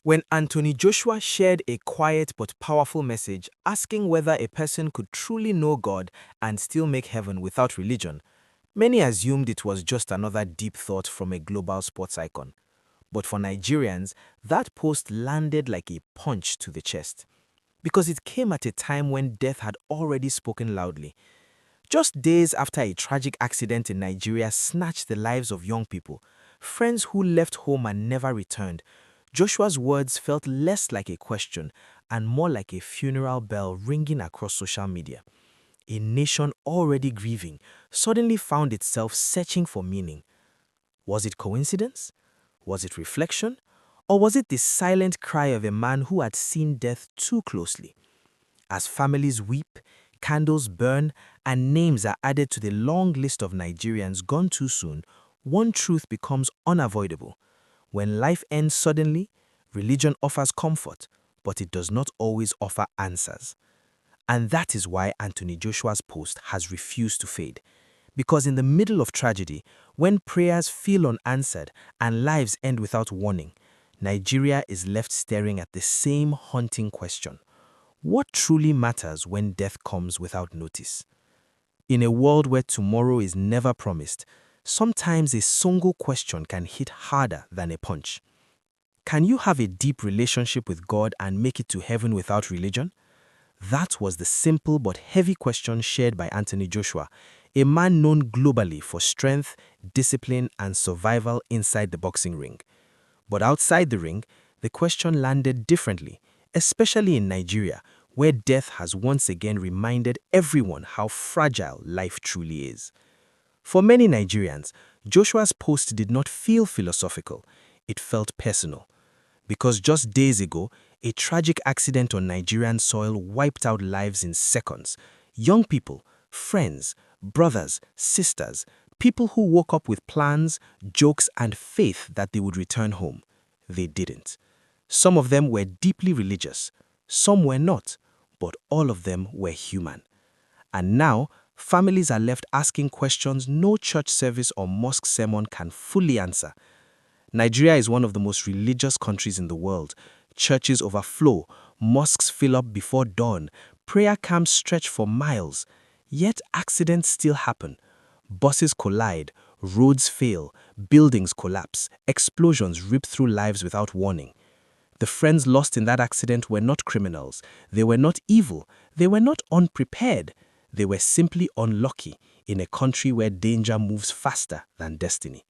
When Anthony Joshua shared a quiet but powerful message asking whether a person could truly know God and still make heaven without religion, many assumed it was just another deep thought from a global sports icon. But for Nigerians, that post landed like a punch to the chest. Because it came at a time when death had already spoken loudly. Just days after a tragic accident in Nigeria snatched the lives of young people, friends who left home and never returned, Joshua's words felt less like a question and more like a funeral bell ringing across social media. A nation already grieving suddenly found itself searching for meaning. Was it coincidence? Was it reflection? Or was it the silent cry of a man who had seen death too closely? As families weep, candles burn, and names are added to the long list of Nigerians gone too soon, one truth becomes unavoidable. When life ends suddenly, religion offers comfort, but it does not always offer answers. And that is why Anthony Joshua's post has refused to fade. Because in the middle of tragedy, when prayers feel unanswered and lives end without warning, Nigeria is left staring at the same haunting question. What truly matters when death comes without notice? In a world where tomorrow is never promised, sometimes a single question can hit harder than a punch. Can you have a deep relationship with God and make it to heaven without religion? That was the simple but heavy question shared by Anthony Joshua, a man known globally for strength, discipline, and survival inside the boxing ring. But outside the ring, the question landed differently, especially in Nigeria, where death has once again reminded everyone how fragile life truly is. For many Nigerians, Joshua's post did not feel philosophical, it felt personal. Because just days ago, a tragic accident on Nigerian soil wiped out lives in seconds. Young people, friends, brothers, sisters, people who woke up with plans, jokes, and faith that they would return home. They didn't. Some of them were deeply religious, some were not, but all of them were human. And now, families are left asking questions no church service or mosque sermon can fully answer. Nigeria is one of the most religious countries in the world. Churches overflow, mosques fill up before dawn, prayer camps stretch for miles. Yet accidents still happen. Buses collide, roads fail, buildings collapse, explosions rip through lives without warning. The friends lost in that accident were not criminals. They were not evil. They were not unprepared. They were simply unlucky in a country where danger moves faster than destiny.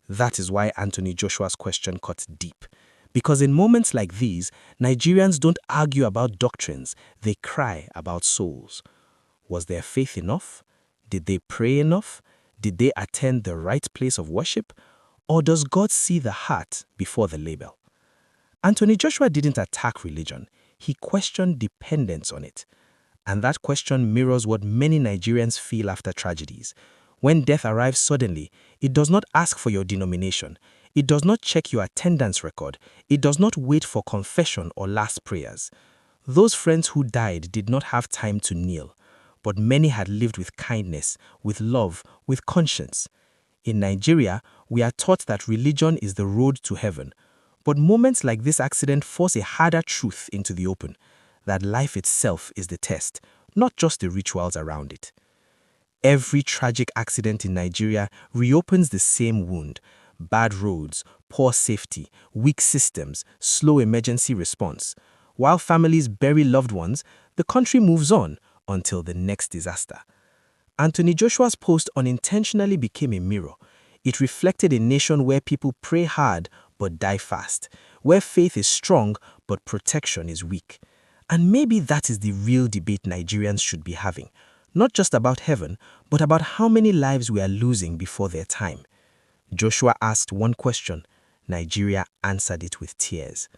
That is why Anthony Joshua's question cuts deep. Because in moments like these, Nigerians don't argue about doctrines, they cry about souls. Was their faith enough? Did they pray enough? Did they attend the right place of worship? Or does God see the heart before the label? Anthony Joshua didn't attack religion, he questioned dependence on it. And that question mirrors what many Nigerians feel after tragedies. When death arrives suddenly, it does not ask for your denomination. It does not check your attendance record. It does not wait for confession or last prayers. Those friends who died did not have time to kneel, but many had lived with kindness, with love, with conscience. In Nigeria, we are taught that religion is the road to heaven. But moments like this accident force a harder truth into the open, that life itself is the test, not just the rituals around it. Every tragic accident in Nigeria reopens the same wound: bad roads, poor safety, weak systems, slow emergency response. While families bury loved ones, the country moves on until the next disaster. Anthony Joshua's post unintentionally became a mirror. It reflected a nation where people pray hard but die fast, where faith is strong but protection is weak. And maybe that is the real debate Nigerians should be having, not just about heaven, but about how many lives we are losing before their time. Joshua asked one question. Nigeria answered it with tears.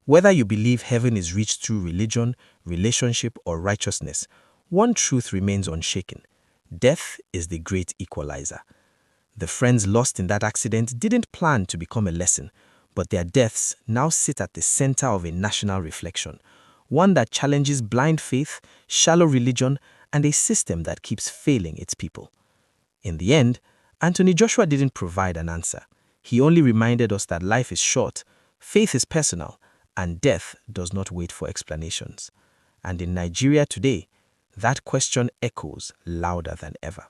Whether you believe heaven is reached through religion, relationship, or righteousness, one truth remains unshaken: death is the great equalizer. The friends lost in that accident didn't plan to become a lesson, but their deaths now sit at the center of a national reflection, one that challenges blind faith, shallow religion, and a system that keeps failing its people. In the end, Anthony Joshua didn't provide an answer. He only reminded us that life is short, faith is personal, and death does not wait for explanations. And in Nigeria today, that question echoes louder than ever.